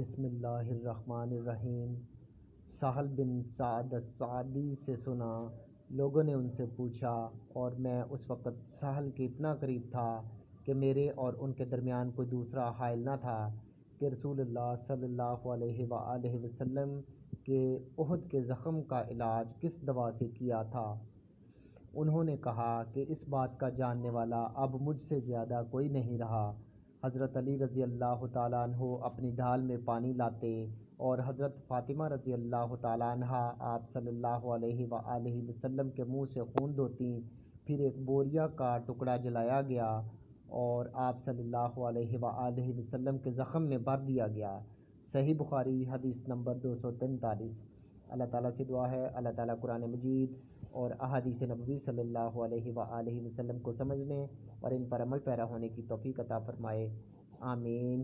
बिस्मिल्लाहिर्रहमानिर्रहीम। साहल बिन साद सादी से सुना, लोगों ने उनसे पूछा और मैं उस वक़्त साहल के इतना करीब था कि मेरे और उनके दरमियान कोई दूसरा हाइल न था कि रसूलुल्लाह सल्लल्लाहु अलैहि वसल्लम के उहद के ज़ख़म का इलाज किस दवा से किया था। उन्होंने कहा कि इस बात का जानने वाला अब मुझसे ज़्यादा कोई नहीं रहा। हज़रत अली रज़ी अल्लाह ताला अन्हु अपनी ढाल में पानी लाते और हज़रत फ़ातिमा रज़ी अल्लाह ताला अन्हा आप सल्लल्लाहु अलैहि वसल्लम के मुँह से खून धोती। फिर एक बोरिया का टुकड़ा जलाया गया और आप सल्लल्लाहु अलैहि वसल्लम के ज़ख़म में भर दिया गया। सही बुखारी हदीस नंबर 243। अल्लाह ताला से दुआ है अल्लाह ताला कुरान मजीद और अहादीस नबवी सल्लल्लाहु अलैहि वसल्लम को समझने और इन पर अमल पैरा होने की तौफ़ीक़ अता फ़रमाए। आमीन।